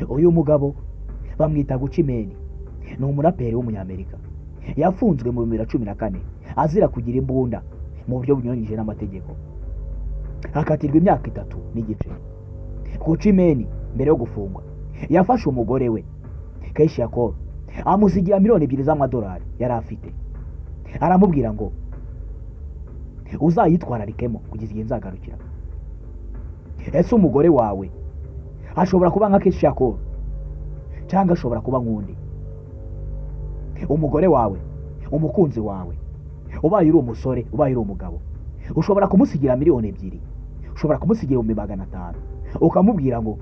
uyu mugabo bamwita Gucci Mane, ni umuraperi w'umunyamerika yafunzwe mu 2014 azira kugira imbunda mu buryo bunyuranyije n'amategeko, akatirwa imyaka 3 n'igice. Gucci Mane mbere yo gufungwa yafashe umugore we Keyshia Cole amusigira miliyoni 2 z'amadolari yari afite, aramubwira ngo uzayitwararikemo kugeza igihe nzagarukira. Ese umugore wawe ashobora kuba nka Keyshia Cole cyangwa ashobora kuba nk'undi? Umugore wawe, umukunzi wawe, ubaye uri umusore, ubaye uri umugabo, ushobora kumusigira miliyoni 2, ushobora kumusigira 500, ukamubwira ngo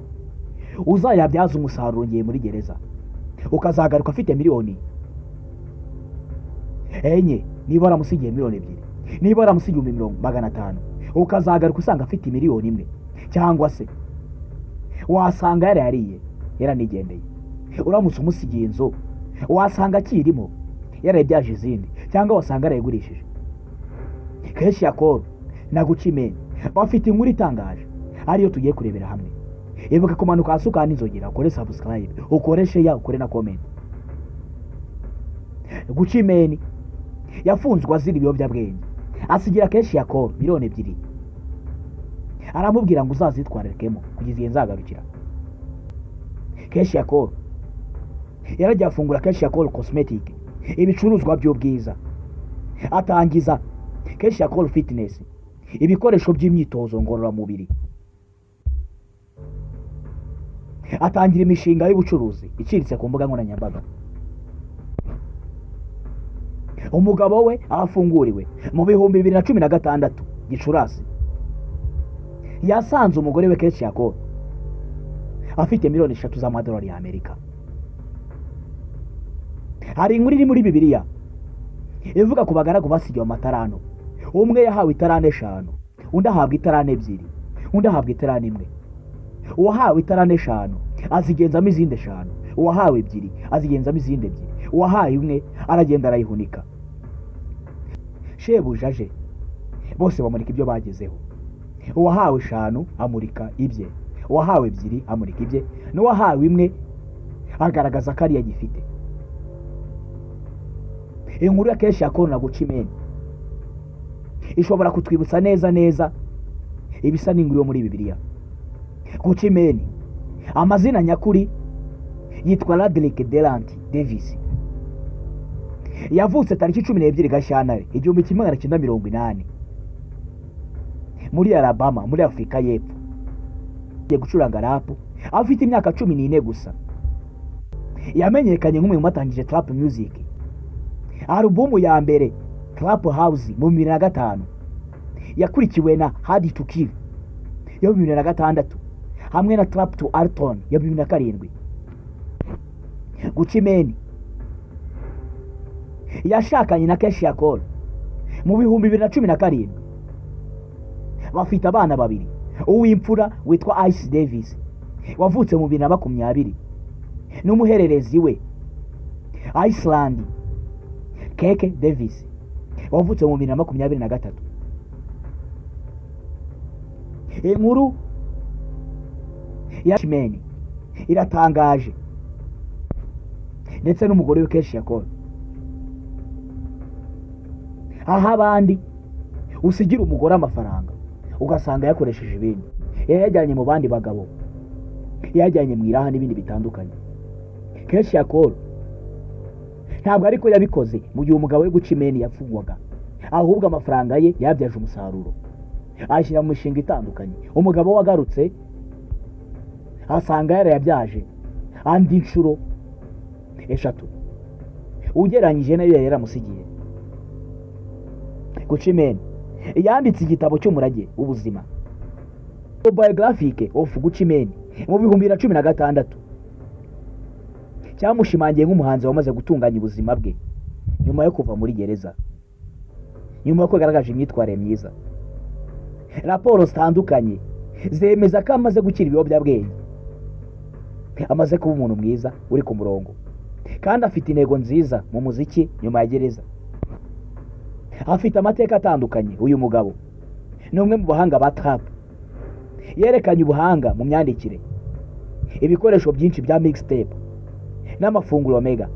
uzayabyaza umusaruro ngiye muri gereza, ukazagaruka afite miliyoni enye. Niba waramusigiye miliyoni 2, niba waramusigiye 500, ukazagaruka usanga afite miliyoni 1, cyangwa se wasanga yariye yaranigendeye. Uramutse umusigiye inzu wasanga akirimo yarabyaje izindi, cyangwa wasanga yarayigurishije. Keyshia Cole na Gucci Mane bafite inkuru itangaje ariyo tugiye kurebera hamwe. Ibuka kumanuka hasi ukanizogera, ukore subscribe, ukore share, ukore na comment. Gucci Mane yafunzwe azira ibiyobyabwenge, asigira Keyshia Cole miliyoni 2, aramubwira ngo uzazitwararikemo kugeza igihe nzagarukira. Keyshia Cole yarajya afungura Keyshia Cole Cosmetic, ibicuruzwa by'ubwiza, atangiza Keyshia Cole Fitness, ibikoresho by'imyitozo ngororamubiri, atangira imishinga y'ubucuruzi iciriritse ku mbuga nkoranyambaga. Umugabo we afunguriwe mu 2016 Gicurasi, yasanze umugore we Keyshia Cole afite miliyoni 3 z'amadolari y'Amerika. Hari inkuru iri muri Bibiliya ivuga ku bagaragu basigiwe amatarano. Umwe yahawe itarane 5, undi ahabwa itarane 2, undi ahabwa itarane 1. Uwahawe itarane 5 azigenzamo izindi 5, uwahawe 2 azigenzamo izindi 2, uwahawe 1 aragenda arayihunika. Shebuja aje bose bamurika ibyo bagezeho. Uwahawe 5 amurika ibye, uwahawe 2 amurika ibye, n'uwahawe 1 agaragaza ko ari yagifite. Inkuru ya Keyshia Cole na Gucci Mane ishobora kutwibutsa neza ibisa n'inguru yo muri Bibiliya. Gucci Mane amazina nyakuri yitwa Radrick Delant Davis, yavutse tariki 12 Gashyantare 1980 muri Alabama muri Afurika y'Epfo. Yagiye gucuranga rap afite imyaka 14 gusa. Yamenyekanye nk'umwe mu batangije trap music. Alubumu ya mbere Trap House mu 2005 yakurikiwe na Hard to Kill yo 2006 hamwe na Trap to Alton yo 2007. Gucci Mane yashakanye na Keyshia Cole mu 2017, bafite abana 2. Uw'imfura witwa Ice Davis wavutse mu 2020 n'umuhererezi we Iceland Keke Davis wavutse mu 2023. Inkuru ya Gucci Mane iratangaje ndetse n'umugore we Keyshia Cole. Aha abandi usigira umugore amafaranga ugasanga yakoresheje ibindi, yajyanye mu bandi bagabo, yajyanye mu iraha n'ibindi bitandukanye. Keyshia Cole ntabwo ariko yabikoze mu gihe umugabo we Gucci Mane yapfungwaga, ahubwo amafaranga ye yabyaje umusaruro ashyira mu mishinga itandukanye. Umugabo wagarutse asanga yarayabyaje andi nshuro 3 ugereranyije nayo yari yaramusigiye. Gucci Mane yanditse igitabo cy'umurage w'ubuzima, Biographic of Gucci Mane, mu 2016, cyamushimangiye nk'umuhanzi wamaze gutunganya ubuzima bwe nyuma yo kuva muri gereza, nyuma yo kugaragaza imyitwarire myiza. Raporo zitandukanye zemeza ko amaze gukira ibiyobyabwenge, amaze kuba umuntu mwiza uri ku murongo, kandi afite intego nziza mu muziki nyuma ya gereza. Afite amateka atandukanye. Uyu mugabo ni umwe mu bahanga ba trap, yerekanye ubuhanga mu myandikire, ibikoresho byinshi bya mixtape n'amafunguro mega,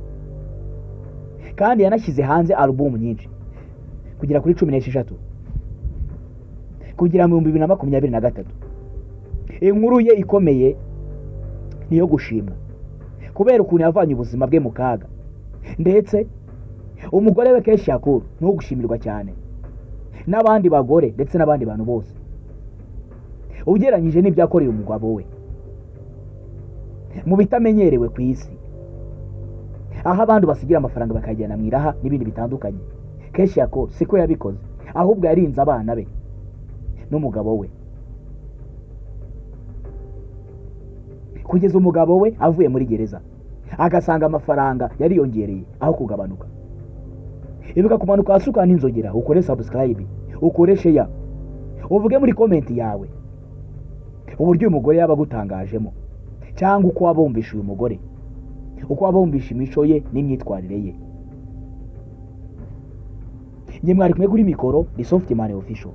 kandi yanashyize hanze album nyinshi kugera kuri 16 kugira mu 2023. Inkuru ye ikomeye niyo gushimwa kubera ukuntu yavanye ubuzima bwe mu kaga, ndetse umugore we Keshi Yakuru no gushimirwa cyane n'abandi bagore ndetse n'abandi bantu bose ugereranyije n'ibyakoreye umugabo we mu bitamenyerewe ku isi, aho abandi basigira amafaranga bakajyana mu iraha n'ibindi bitandukanye. Keshi Yakuru siko yabikoze, ahubwo yarinze abana be n'umugabo we kugeza umugabo we avuye muri gereza agasanga amafaranga yariyongereye aho kugabanuka. Ibuka kumanuka hasi ukana inzogera, ukore subscribe, ukore share, uvuge muri comment yawe uburyo uyu mugore yaba gutangajemo, cyangwa uko wabumvisha uyu mugore, uko wabumvisha imico ye n'imyitwarire ye. Njye mwari kumwe kuri mikoro, ni Softman Official.